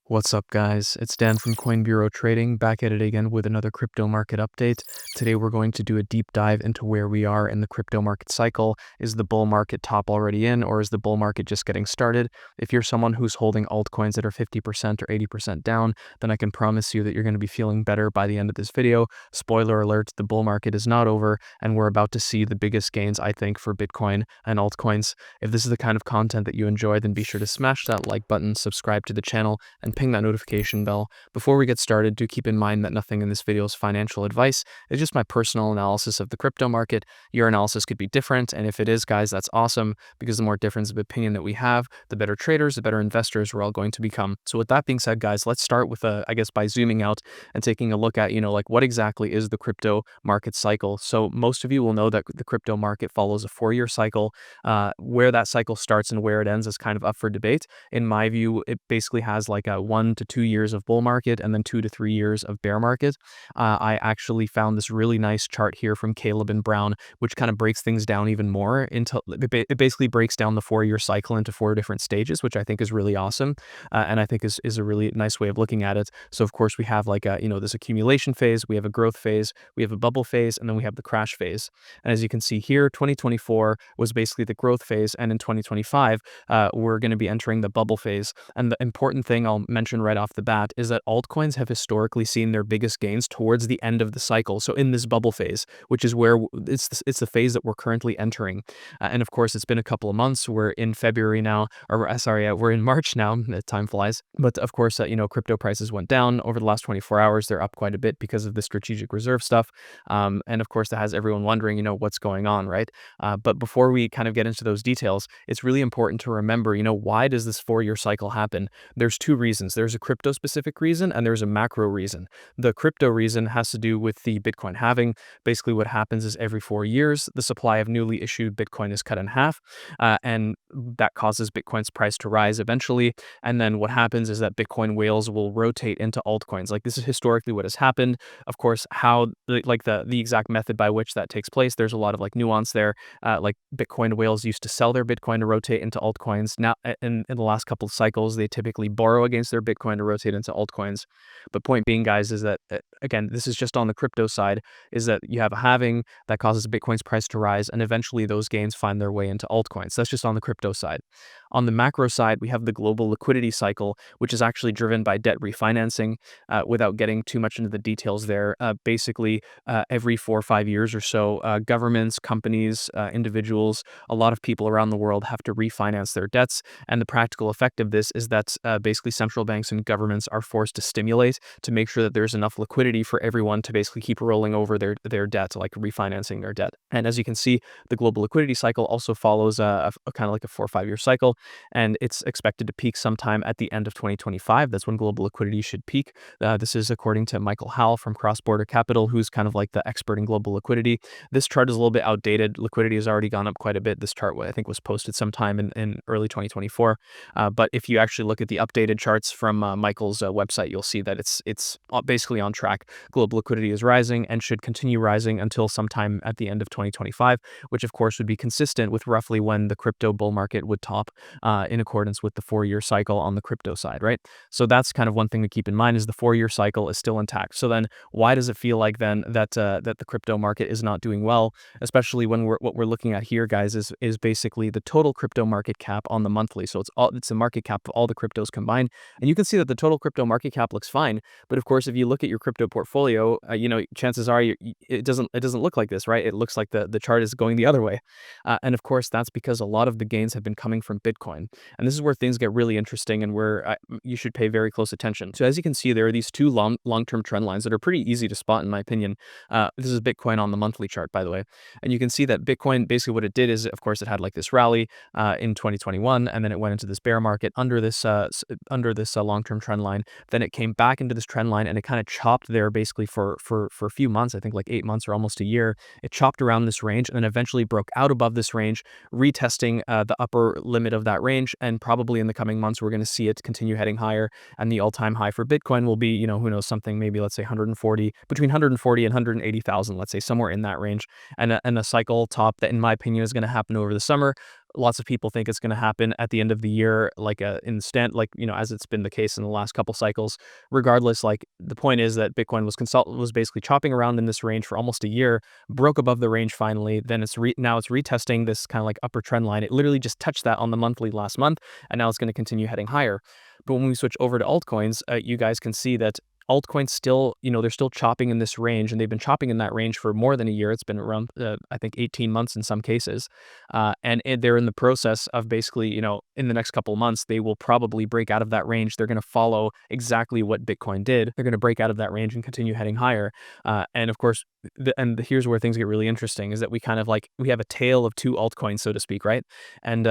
What's up, guys? It's Dan from Coin Bureau Trading, back at it again with another crypto market update. Today we're going to do a deep dive into where we are in the crypto market cycle. Is the bull market top already in, or is the bull market just getting started? If you're someone who's holding altcoins that are 50% or 80% down, then I can promise you that you're going to be feeling better by the end of this video. Spoiler alert, the bull market is not over, and we're about to see the biggest gains, I think, for Bitcoin and altcoins. If this is the kind of content that you enjoy, then be sure to smash that like button, subscribe to the channel, and ping that notification bell. Before we get started, do keep in mind that nothing in this video is financial advice. It's just my personal analysis of the crypto market. Your analysis could be different, and if it is, guys, that's awesome, because the more difference of opinion that we have, the better traders, the better investors we're all going to become. So with that being said, guys, let's start with, I guess, by zooming out and taking a look at, like what exactly is the crypto market cycle. So most of you will know that the crypto market follows a 4-year cycle. Where that cycle starts and where it ends is kind of up for debate. In my view, it basically has like a 1 to 2 years of bull market and then 2 to 3 years of bear market. I actually found this really nice chart here from Caleb and Brown, which kind of breaks things down even more into, it basically breaks down the 4-year cycle into 4 different stages, which I think is really awesome. And I think is a really nice way of looking at it. So of course we have like a, this accumulation phase, we have a growth phase, we have a bubble phase, and then we have the crash phase. And as you can see here, 2024 was basically the growth phase, and in 2025, we're going to be entering the bubble phase. And the important thing I'll mention right off the bat is that altcoins have historically seen their biggest gains towards the end of the cycle. So in this bubble phase, which is where it's the phase that we're currently entering. And of course, it's been a couple of months. We're in February now, or sorry, we're in March now. Time flies. But of course, crypto prices went down over the last 24 hours. They're up quite a bit because of the strategic reserve stuff. And of course, that has everyone wondering, what's going on, right? But before we kind of get into those details, it's really important to remember, why does this 4-year cycle happen? There's 2 reasons. There's a crypto specific reason and there's a macro reason. The crypto reason has to do with the Bitcoin halving. Basically what happens is every 4 years, the supply of newly issued Bitcoin is cut in half, and that causes Bitcoin's price to rise eventually. And then what happens is that Bitcoin whales will rotate into altcoins. Like, this is historically what has happened. Of course, how the exact method by which that takes place, there's a lot of like nuance there. Like Bitcoin whales used to sell their Bitcoin to rotate into altcoins. Now, in the last couple of cycles, they typically borrow against their Bitcoin to rotate into altcoins. But point being, guys, is that, again, this is just on the crypto side, is that you have a halving that causes Bitcoin's price to rise, and eventually those gains find their way into altcoins. That's just on the crypto side. On the macro side, we have the global liquidity cycle, which is actually driven by debt refinancing. Without getting too much into the details there, basically every 4 or 5 years or so, governments, companies, individuals, a lot of people around the world have to refinance their debts. And the practical effect of this is that basically central banks and governments are forced to stimulate to make sure that there's enough liquidity for everyone to basically keep rolling over their debt, like refinancing their debt. And as you can see, the global liquidity cycle also follows a kind of like a 4 or 5 year cycle, and it's expected to peak sometime at the end of 2025. That's when global liquidity should peak. This is according to Michael Howell from Cross Border Capital, who's kind of like the expert in global liquidity. This chart is a little bit outdated. Liquidity has already gone up quite a bit. This chart, I think, was posted sometime in early 2024. But if you actually look at the updated charts from Michael's website, you'll see that it's basically on track. Global liquidity is rising and should continue rising until sometime at the end of 2025, which of course would be consistent with roughly when the crypto bull market would top, in accordance with the 4-year cycle on the crypto side, right? So that's kind of one thing to keep in mind, is the 4-year cycle is still intact. So then why does it feel like then that the crypto market is not doing well, especially when what we're looking at here, guys, is basically the total crypto market cap on the monthly. So it's the market cap of all the cryptos combined, and you can see that the total crypto market cap looks fine. But of course, if you look at your crypto portfolio, chances are it doesn't look like this, right? It looks like the chart is going the other way. And of course, that's because a lot of the gains have been coming from Bitcoin. And this is where things get really interesting and where you should pay very close attention. So as you can see, there are these 2 long-term trend lines that are pretty easy to spot, in my opinion. This is Bitcoin on the monthly chart, by the way. And you can see that Bitcoin, basically what it did is, of course, it had like this rally in 2021, and then it went into this bear market under this long-term trend line. Then it came back into this trend line, and it kind of chopped there basically for a few months, I think like 8 months or almost a year. It chopped around this range and then eventually broke out above this range, retesting the upper limit of that range. And probably in the coming months, we're going to see it continue heading higher. And the all-time high for Bitcoin will be, who knows, something maybe, let's say 140, between 140 and 180,000, let's say somewhere in that range. And a cycle top that, in my opinion, is going to happen over the summer. Lots of people think it's going to happen at the end of the year, like instant, like, as it's been the case in the last couple cycles. Regardless, like, the point is that Bitcoin was basically chopping around in this range for almost a year, broke above the range finally. Then now it's retesting this kind of like upper trend line. It literally just touched that on the monthly last month, and now it's going to continue heading higher. But when we switch over to altcoins, you guys can see that altcoins still, they're still chopping in this range, and they've been chopping in that range for more than a year. It's been around, I think, 18 months in some cases. They're in the process of basically, in the next couple of months, they will probably break out of that range. They're going to follow exactly what Bitcoin did. They're going to break out of that range and continue heading higher. And of course, here's where things get really interesting, is that we have a tale of two altcoins, so to speak, right? And,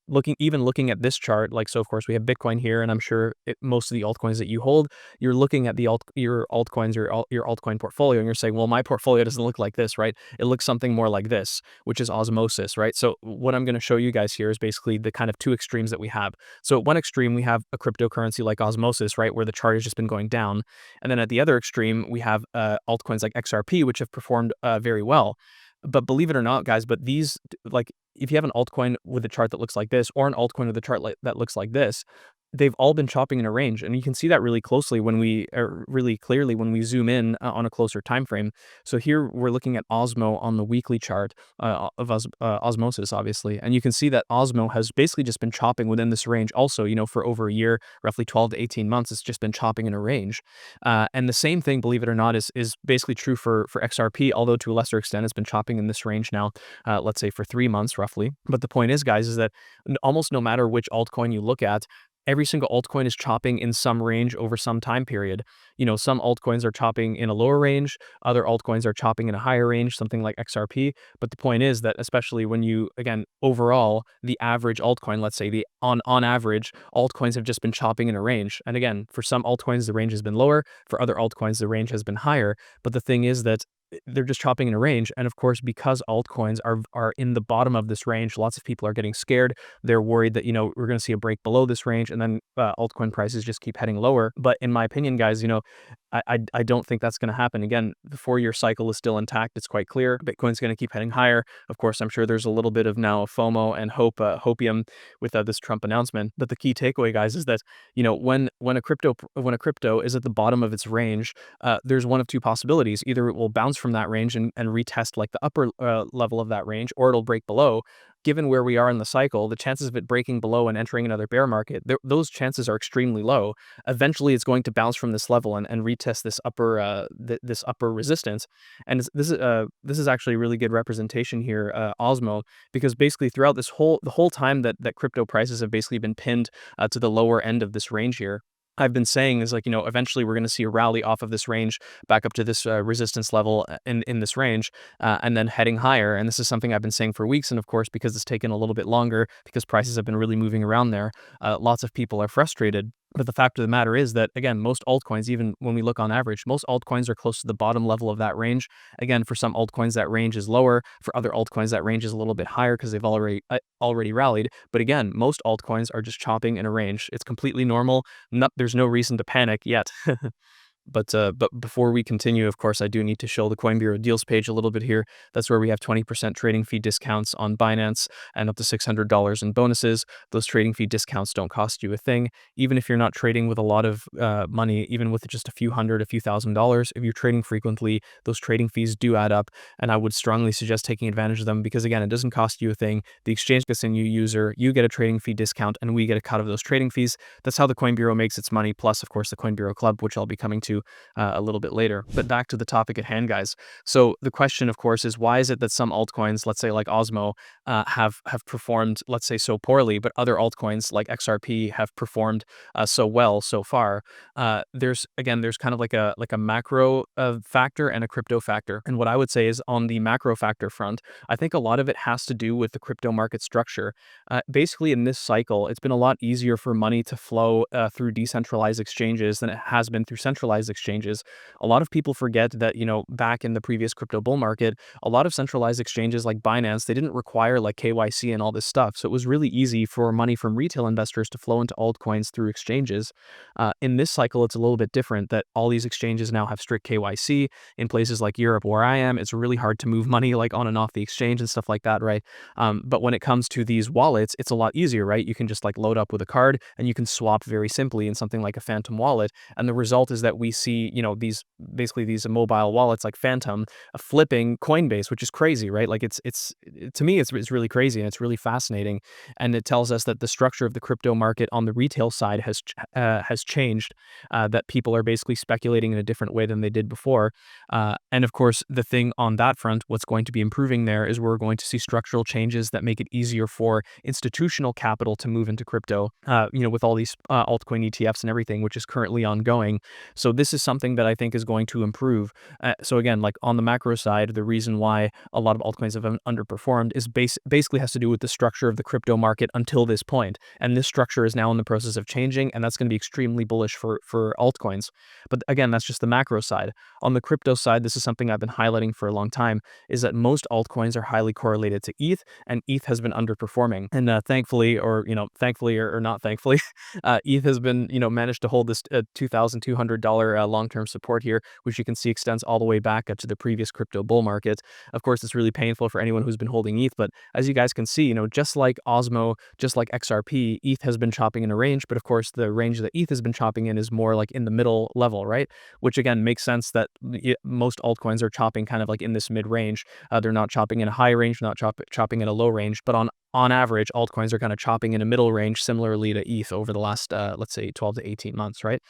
looking at this chart, like, so of course we have Bitcoin here, and I'm sure most of the altcoins that you hold, you're looking at your altcoins, or your altcoin portfolio, and you're saying, well, my portfolio doesn't look like this, right? It looks something more like this, which is osmosis, right? So what I'm going to show you guys here is basically the kind of two extremes that we have. So at one extreme, we have a cryptocurrency like osmosis, right, where the chart has just been going down. And then at the other extreme, we have altcoins like XRP, which have performed very well. But believe it or not, guys, but these, like, if you have an altcoin with a chart that looks like this, or an altcoin with a chart that looks like this, they've all been chopping in a range, and you can see that really really clearly when we zoom in on a closer time frame. So here we're looking at Osmo on the weekly chart of osmosis, obviously, and you can see that Osmo has basically just been chopping within this range. Also, for over a year, roughly 12 to 18 months, it's just been chopping in a range. And the same thing, believe it or not, is basically true for XRP, although to a lesser extent, it's been chopping in this range now, let's say for 3 months roughly. But the point is, guys, is that almost no matter which altcoin you look at, every single altcoin is chopping in some range over some time period. Some altcoins are chopping in a lower range, other altcoins are chopping in a higher range, something like XRP. But the point is that, especially when again, overall, the average altcoin, let's say on average, altcoins have just been chopping in a range. And again, for some altcoins, the range has been lower. For other altcoins, the range has been higher. But the thing is that they're just chopping in a range. And of course, because altcoins are in the bottom of this range, lots of people are getting scared. They're worried that, we're going to see a break below this range, and then altcoin prices just keep heading lower. But in my opinion, guys, I don't think that's going to happen. Again, the 4-year cycle is still intact. It's quite clear. Bitcoin's going to keep heading higher. Of course, I'm sure there's a little bit of now FOMO and hopium with this Trump announcement. But the key takeaway, guys, is that, when a crypto is at the bottom of its range, there's one of two possibilities. Either it will bounce from that range and retest like the upper level of that range, or it'll break below. Given where we are in the cycle, the chances of it breaking below and entering another bear market, those chances are extremely low. Eventually, it's going to bounce from this level and retest this upper resistance. And this is actually a really good representation here, Osmo, because basically throughout the whole time that crypto prices have basically been pinned to the lower end of this range here, I've been saying is, like, eventually we're going to see a rally off of this range back up to this resistance level in this range, and then heading higher. And this is something I've been saying for weeks. And of course, because it's taken a little bit longer, because prices have been really moving around there, lots of people are frustrated. But the fact of the matter is that, again, most altcoins, even when we look on average, most altcoins are close to the bottom level of that range. Again, for some altcoins, that range is lower. For other altcoins, that range is a little bit higher because they've already rallied. But again, most altcoins are just chopping in a range. It's completely normal. There's no reason to panic yet. But before we continue, of course, I do need to show the Coin Bureau deals page a little bit here. That's where we have 20% trading fee discounts on Binance and up to $600 in bonuses. Those trading fee discounts don't cost you a thing. Even if you're not trading with a lot of money, even with just a few $1,000, if you're trading frequently, those trading fees do add up. And I would strongly suggest taking advantage of them because, again, it doesn't cost you a thing. The exchange gets a new user, you get a trading fee discount, and we get a cut of those trading fees. That's how the Coin Bureau makes its money. Plus, of course, the Coin Bureau Club, which I'll be coming to a little bit later. But back to the topic at hand, guys. So the question, of course, is why is it that some altcoins, let's say like Osmo, have performed, let's say, so poorly, but other altcoins like XRP have performed so well so far? There's kind of like a macro factor and a crypto factor. And what I would say is, on the macro factor front, I think a lot of it has to do with the crypto market structure. Basically, in this cycle, it's been a lot easier for money to flow through decentralized exchanges than it has been through centralized centralized exchanges. A lot of people forget that, back in the previous crypto bull market, a lot of centralized exchanges like Binance, they didn't require like KYC and all this stuff. So it was really easy for money from retail investors to flow into altcoins through exchanges. In this cycle, it's a little bit different that all these exchanges now have strict KYC. In places like Europe where I am, it's really hard to move money like on and off the exchange and stuff like that, right? But when it comes to these wallets, it's a lot easier, right? You can just like load up with a card and you can swap very simply in something like a Phantom wallet. And the result is that we see, these mobile wallets like Phantom flipping Coinbase, which is crazy, right? Like to me, it's really crazy and it's really fascinating. And it tells us that the structure of the crypto market on the retail side has changed, that people are basically speculating in a different way than they did before. And of course, the thing on that front, what's going to be improving there is we're going to see structural changes that make it easier for institutional capital to move into crypto, with all these altcoin ETFs and everything, which is currently ongoing. So this is something that I think is going to improve. So again, like on the macro side, the reason why a lot of altcoins have underperformed is basically has to do with the structure of the crypto market until this point. And this structure is now in the process of changing, and that's going to be extremely bullish for altcoins. But again, that's just the macro side. On the crypto side, this is something I've been highlighting for a long time, is that most altcoins are highly correlated to ETH, and ETH has been underperforming. And thankfully, or not thankfully, ETH has been, managed to hold this $2,200 long-term support here, which you can see extends all the way back up to the previous crypto bull market. Of course, it's really painful for anyone who's been holding ETH, but as you guys can see, just like Osmo, just like XRP, ETH has been chopping in a range, but of course, the range that ETH has been chopping in is more like in the middle level, right? Which again makes sense that most altcoins are chopping kind of like in this mid-range. They're not chopping in a high range, not chopping in a low range, but on average, altcoins are kind of chopping in a middle range, similarly to ETH over the last, let's say, 12 to 18 months, right?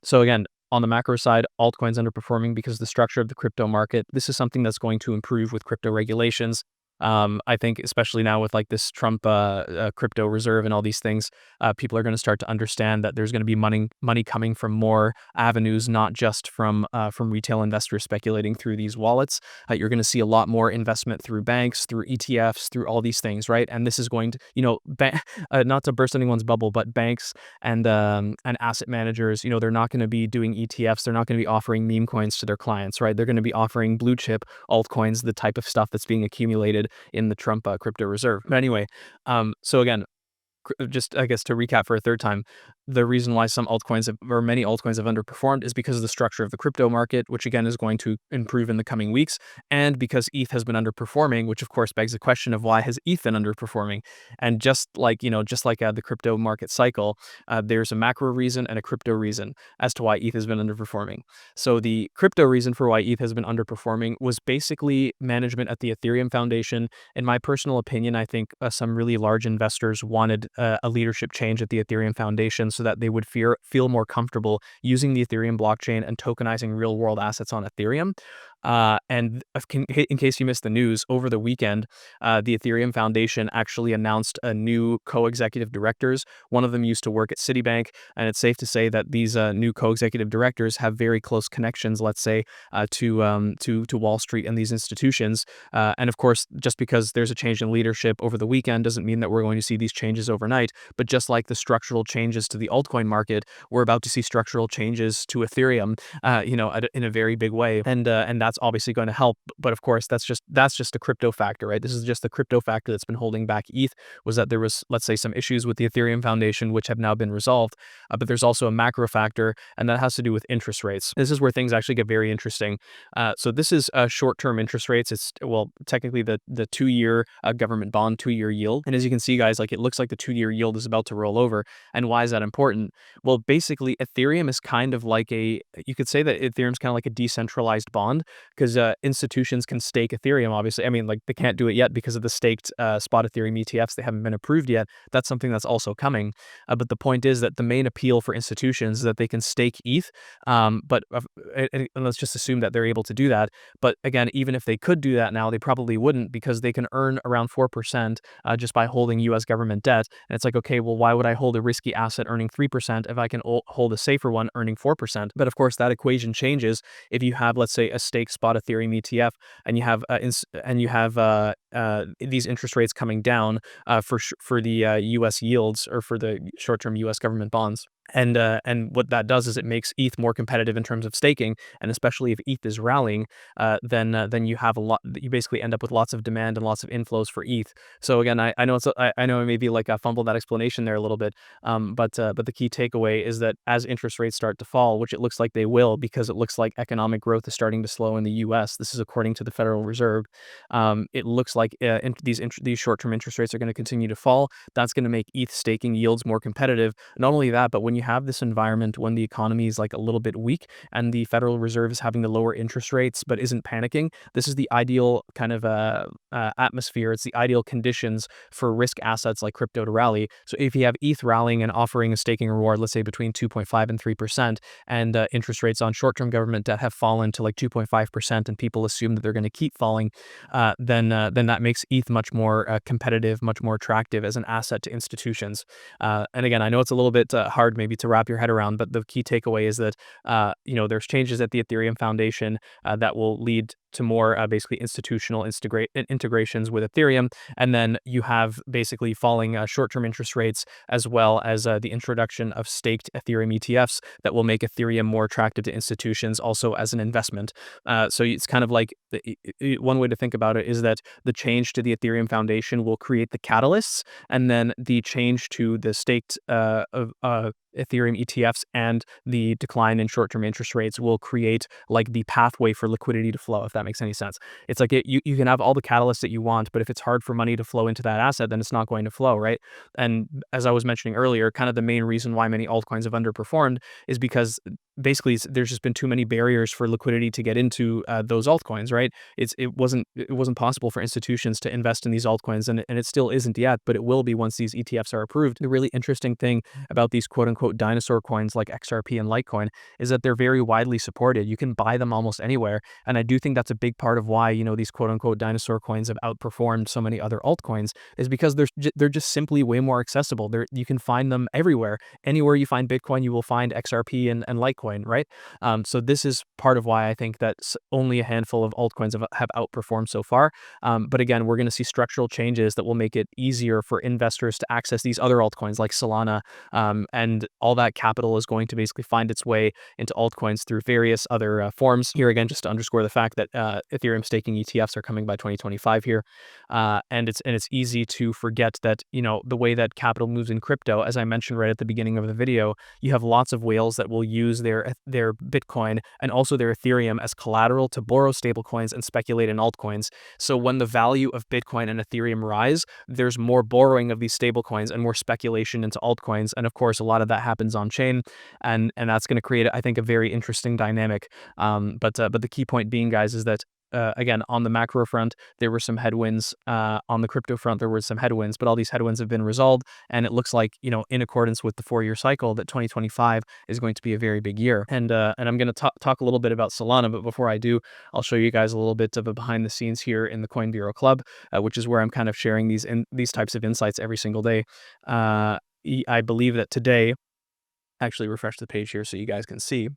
So again, on the macro side, altcoins underperforming because the structure of the crypto market. This is something that's going to improve with crypto regulations. I think especially now with like this Trump crypto reserve and all these things, people are going to start to understand that there's going to be money coming from more avenues, not just from retail investors speculating through these wallets. You're going to see a lot more investment through banks, through ETFs, through all these things, right? And this is going to, not to burst anyone's bubble, but banks and asset managers, they're not going to be doing ETFs. They're not going to be offering meme coins to their clients, right? They're going to be offering blue chip altcoins, the type of stuff that's being accumulated in the Trump crypto reserve. But anyway, so again, just I guess to recap for a third time, the reason why many altcoins have underperformed is because of the structure of the crypto market, which again is going to improve in the coming weeks, and because ETH has been underperforming, which of course begs the question of why has ETH been underperforming? And just like the crypto market cycle, there's a macro reason and a crypto reason as to why ETH has been underperforming. So the crypto reason for why ETH has been underperforming was basically management at the Ethereum Foundation. In my personal opinion, I think some really large investors wanted a leadership change at the Ethereum Foundation so that they would feel more comfortable using the Ethereum blockchain and tokenizing real world assets on Ethereum. And in case you missed the news, over the weekend, the Ethereum Foundation actually announced a new co-executive directors. One of them used to work at Citibank, and it's safe to say that these new co-executive directors have very close connections, let's say, to Wall Street and these institutions. And of course, just because there's a change in leadership over the weekend doesn't mean that we're going to see these changes overnight. But just like the structural changes to the altcoin market, we're about to see structural changes to Ethereum, in a very big way, and that's obviously going to help. But of course, that's just a crypto factor, right? This is just the crypto factor that's been holding back ETH, was that there was, let's say, some issues with the Ethereum Foundation, which have now been resolved. But there's also a macro factor, and that has to do with interest rates. This is where things actually get very interesting. So this is short-term interest rates. It's, well, technically the 2-year government bond 2-year yield. And as you can see, guys, like it looks like the 2-year yield is about to roll over. And why is that important? Well, basically, Ethereum is kind of like you could say that Ethereum's kind of like a decentralized bond, because institutions can stake Ethereum, obviously. I mean, like they can't do it yet because of the staked spot Ethereum ETFs. They haven't been approved yet. That's something that's also coming. But the point is that the main appeal for institutions is that they can stake ETH. And let's just assume that they're able to do that. But again, even if they could do that now, they probably wouldn't, because they can earn around 4% just by holding US government debt. And it's like, okay, well, why would I hold a risky asset earning 3% if I can hold a safer one earning 4%? But of course, that equation changes if you have, let's say, a staked spot Ethereum ETF, and you have these interest rates coming down for the US yields, or for the short-term US government bonds. And what that does is it makes ETH more competitive in terms of staking, and especially if ETH is rallying, then you have a lot. You basically end up with lots of demand and lots of inflows for ETH. So again, I know I know I maybe like I fumbled that explanation there a little bit, but the key takeaway is that as interest rates start to fall, which it looks like they will, because it looks like economic growth is starting to slow in the U.S. This is according to the Federal Reserve. It looks like these short-term interest rates are going to continue to fall. That's going to make ETH staking yields more competitive. Not only that, but when you have this environment when the economy is like a little bit weak and the Federal Reserve is having to lower interest rates but isn't panicking, this is the ideal kind of atmosphere. It's the ideal conditions for risk assets like crypto to rally. So if you have ETH rallying and offering a staking reward, let's say between 2.5 and 3%, and interest rates on short-term government debt have fallen to like 2.5%, and people assume that they're going to keep falling, then that makes ETH much more competitive, much more attractive as an asset to institutions. And again, I know it's a little bit hard maybe to wrap your head around, but the key takeaway is that there's changes at the Ethereum Foundation that will lead to more basically institutional integrations with Ethereum, and then you have basically falling short-term interest rates, as well as the introduction of staked Ethereum ETFs that will make Ethereum more attractive to institutions, also as an investment. So it's kind of like one way to think about it is that the change to the Ethereum Foundation will create the catalysts, and then the change to the staked Ethereum ETFs and the decline in short-term interest rates will create like the pathway for liquidity to flow, if that makes any sense. It's like you can have all the catalysts that you want, but if it's hard for money to flow into that asset, then it's not going to flow, right? And as I was mentioning earlier, kind of the main reason why many altcoins have underperformed is because basically there's just been too many barriers for liquidity to get into those altcoins, right? It wasn't possible for institutions to invest in these altcoins, and it still isn't yet, but it will be once these ETFs are approved. The really interesting thing about these quote unquote dinosaur coins like XRP and Litecoin is that they're very widely supported. You can buy them almost anywhere. And I do think that's a big part of why, these quote unquote dinosaur coins have outperformed so many other altcoins, is because they're just simply way more accessible. You can find them everywhere. Anywhere you find Bitcoin, you will find XRP and Litecoin, right? So this is part of why I think that only a handful of altcoins have outperformed so far. But again, we're going to see structural changes that will make it easier for investors to access these other altcoins like Solana, and all that capital is going to basically find its way into altcoins through various other forms. Here again, just to underscore the fact that Ethereum staking ETFs are coming by 2025 here, and it's easy to forget that the way that capital moves in crypto, as I mentioned right at the beginning of the video, you have lots of whales that will use their Bitcoin and also their Ethereum as collateral to borrow stablecoins and speculate in altcoins. So when the value of Bitcoin and Ethereum rise, there's more borrowing of these stablecoins and more speculation into altcoins, and of course a lot of that happens on chain, and that's going to create, I think, a very interesting dynamic. But the key point being, guys, is that again, on the macro front, there were some headwinds. On the crypto front, there were some headwinds, but all these headwinds have been resolved, and it looks like, in accordance with the 4-year cycle, that 2025 is going to be a very big year. And I'm going to talk a little bit about Solana, but before I do, I'll show you guys a little bit of a behind the scenes here in the Coin Bureau Club, which is where I'm kind of sharing these types of insights every single day. I believe that today, actually refresh the page here so you guys can see.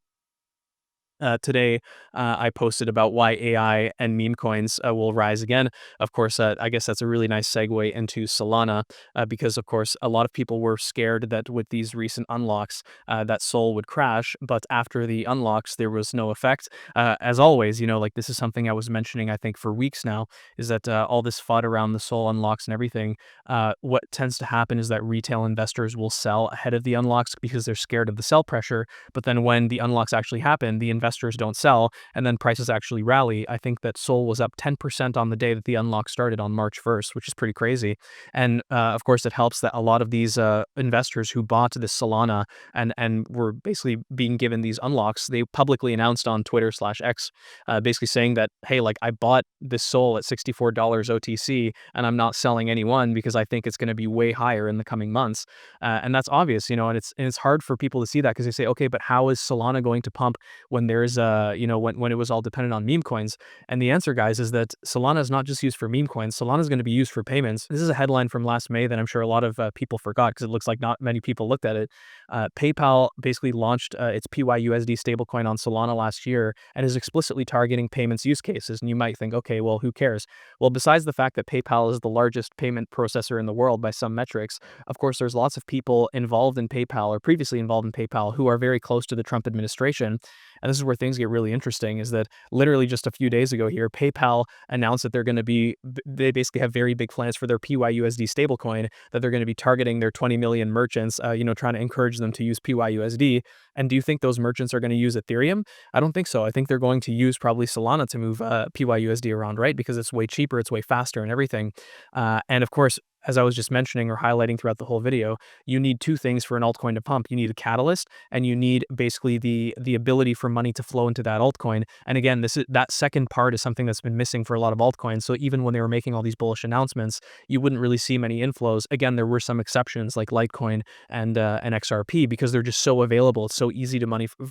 Today, I posted about why AI and meme coins will rise again. Of course, I guess that's a really nice segue into Solana, because, of course, a lot of people were scared that with these recent unlocks, that Sol would crash. But after the unlocks, there was no effect. As always, like this is something I was mentioning, I think, for weeks now, is that all this FUD around the Sol unlocks and everything, what tends to happen is that retail investors will sell ahead of the unlocks because they're scared of the sell pressure. But then when the unlocks actually happen, the investors don't sell, and then prices actually rally. I think that Sol was up 10% on the day that the unlock started on March 1st, which is pretty crazy. And of course, it helps that a lot of these investors who bought this Solana and were basically being given these unlocks, they publicly announced on Twitter/X, basically saying that, hey, like, I bought this Sol at $64 OTC, and I'm not selling anyone because I think it's going to be way higher in the coming months. And that's obvious, and it's hard for people to see that, because they say, okay, but how is Solana going to pump when there there's when it was all dependent on meme coins. And the answer, guys, is that Solana is not just used for meme coins. Solana is going to be used for payments. This is a headline from last May that I'm sure a lot of people forgot because it looks like not many people looked at it. PayPal basically launched its PYUSD stablecoin on Solana last year and is explicitly targeting payments use cases. And you might think, okay, well, who cares? Well, besides the fact that PayPal is the largest payment processor in the world by some metrics, of course, there's lots of people involved in PayPal or previously involved in PayPal who are very close to the Trump administration. And this is where things get really interesting, is that literally just a few days ago here, PayPal announced that they basically have very big plans for their PYUSD stablecoin, that they're going to be targeting their 20 million merchants, trying to encourage them to use PYUSD. And do you think those merchants are going to use Ethereum? I don't think so. I think they're going to use probably Solana to move PYUSD around, right? Because it's way cheaper, it's way faster and everything. And of course, as I was just mentioning or highlighting throughout the whole video, you need two things for an altcoin to pump. You need a catalyst, and you need basically the ability for money to flow into that altcoin. And again, that second part is something that's been missing for a lot of altcoins. So even when they were making all these bullish announcements, you wouldn't really see many inflows. Again, there were some exceptions like Litecoin and XRP because they're just so available. It's so easy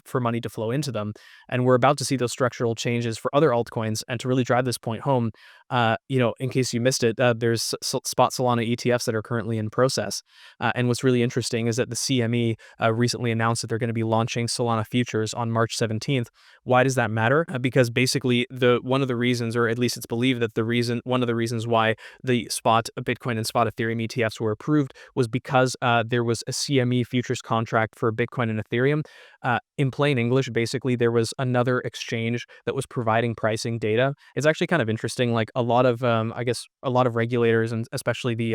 for money to flow into them. And we're about to see those structural changes for other altcoins. And to really drive this point home, in case you missed it, there's spot Solana ETFs that are currently in process. And what's really interesting is that the CME recently announced that they're going to be launching Solana futures on March 17th. Why does that matter? Because basically one of the reasons, or at least it's believed that one of the reasons why the spot Bitcoin and spot Ethereum ETFs were approved was because there was a CME futures contract for Bitcoin and Ethereum. In plain English, basically, there was another exchange that was providing pricing data. It's actually kind of interesting. Like a lot of, a lot of regulators and especially the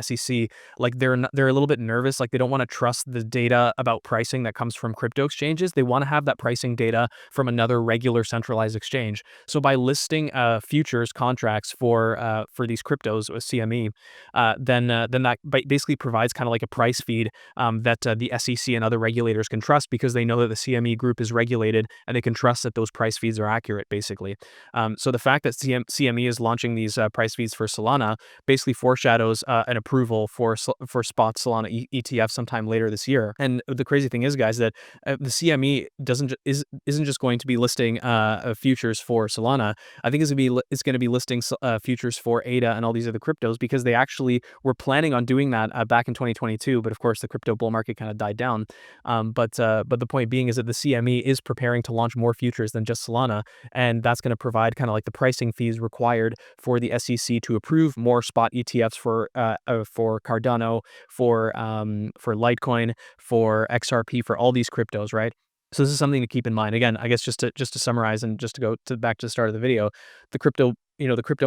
SEC, like they're a little bit nervous. Like they don't want to trust the data about pricing that comes from crypto exchanges. They want to have that pricing data from another regular centralized exchange. So by listing futures contracts for these cryptos with CME, then that basically provides kind of like a price feed that the SEC and other regulators can trust because they know that the CME group is regulated and they can trust that those price feeds are accurate, basically. So the fact that CME is launching these price feeds for Solana basically foreshadows an approval for spot Solana ETF sometime later this year. And the crazy thing is, guys, that the CME isn't just going to be listing futures for Solana. I think it's going to be listing futures for ADA and all these other cryptos because they actually were planning on doing that back in 2022. But of course, the crypto bull market kind of died down. But the point being is that the CME is preparing to launch more futures than just Solana, and that's going to provide kind of like the pricing fees required for the SEC to approve more spot ETFs for Cardano, for Litecoin, for XRP, for all these cryptos, right? So this is something to keep in mind. Again, I guess just to summarize and just to go back to the start of the video, the crypto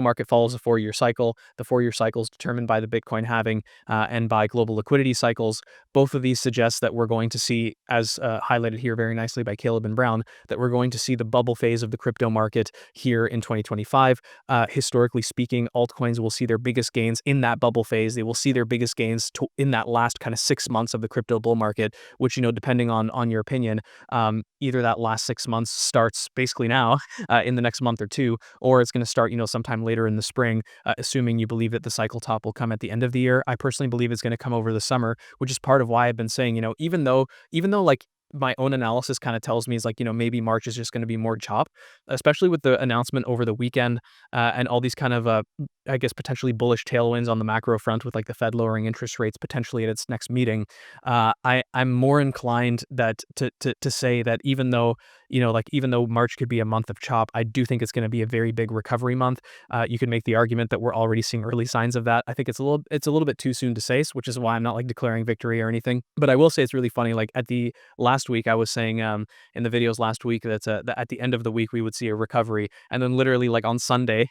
market follows a 4-year cycle. The 4-year cycle is determined by the Bitcoin halving and by global liquidity cycles. Both of these suggest that we're going to see, as highlighted here very nicely by Caleb and Brown, that we're going to see the bubble phase of the crypto market here in 2025. Historically speaking, altcoins will see their biggest gains in that bubble phase. They will see their biggest gains in that last kind of 6 months of the crypto bull market, which, depending on your opinion, either that last 6 months starts basically now in the next month or two, or it's going to start, sometime later in the spring, assuming you believe that the cycle top will come at the end of the year. I personally believe it's going to come over the summer, which is part of why I've been saying, even though like my own analysis kind of tells me is like, maybe March is just going to be more chop, especially with the announcement over the weekend and all these kind of, I guess, potentially bullish tailwinds on the macro front with like the Fed lowering interest rates potentially at its next meeting. I'm more inclined to say that even though March could be a month of chop, I do think it's going to be a very big recovery month. You could make the argument that we're already seeing early signs of that. I think it's a little bit too soon to say, which is why I'm not like declaring victory or anything. But I will say it's really funny. Like at the last week, I was saying in the videos last week that at the end of the week we would see a recovery, and then literally like on Sunday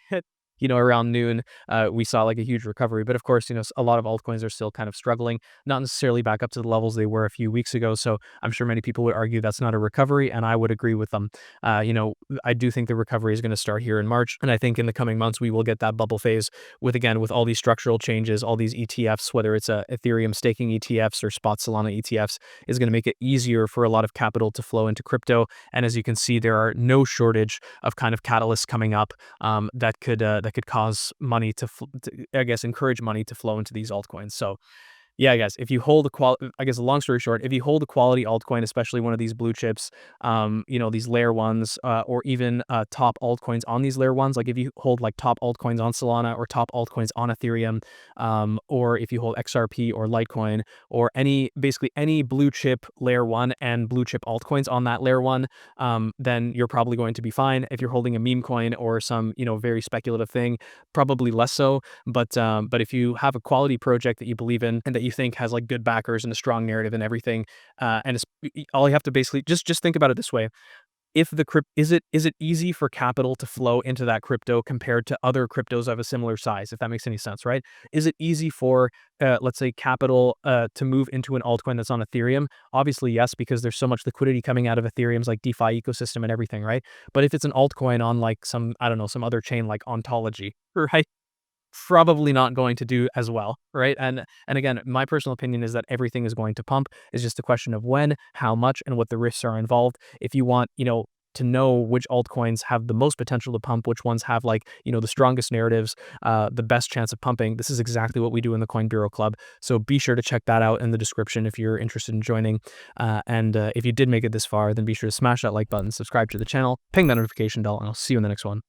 around noon, we saw like a huge recovery. But of course, a lot of altcoins are still kind of struggling, not necessarily back up to the levels they were a few weeks ago. So I'm sure many people would argue that's not a recovery, and I would agree with them. I do think the recovery is going to start here in March, and I think in the coming months we will get that bubble phase with all these structural changes, all these ETFs, whether it's Ethereum staking ETFs or spot Solana ETFs, is going to make it easier for a lot of capital to flow into crypto. And as you can see, there are no shortage of kind of catalysts coming up that could cause money I guess encourage money to flow into these altcoins. So Yeah, guys, if you hold I guess long story short, if you hold a quality altcoin, especially one of these blue chips, these layer ones, or even top altcoins on these layer ones, like if you hold like top altcoins on Solana or top altcoins on Ethereum, or if you hold XRP or Litecoin or basically any blue chip layer one and blue chip altcoins on that layer one, then you're probably going to be fine. If you're holding a meme coin or some, very speculative thing, probably less so. But if you have a quality project that you believe in and that you think has like good backers and a strong narrative and everything, and all you have to basically just think about it this way: if the is it easy for capital to flow into that crypto compared to other cryptos of a similar size, if that makes any sense, right? Is it easy for let's say capital to move into an altcoin that's on Ethereum? Obviously yes, because there's so much liquidity coming out of Ethereum's like DeFi ecosystem and everything, right? But if it's an altcoin on like some, I don't know, some other chain like Ontology, right, probably not going to do as well, right? And again, my personal opinion is that everything is going to pump. It's just a question of when, how much, and what the risks are involved. If you want, to know which altcoins have the most potential to pump, which ones have like, the strongest narratives, the best chance of pumping, this is exactly what we do in the Coin Bureau Club. So be sure to check that out in the description if you're interested in joining. And if you did make it this far, then be sure to smash that like button, subscribe to the channel, ping that notification bell, and I'll see you in the next one.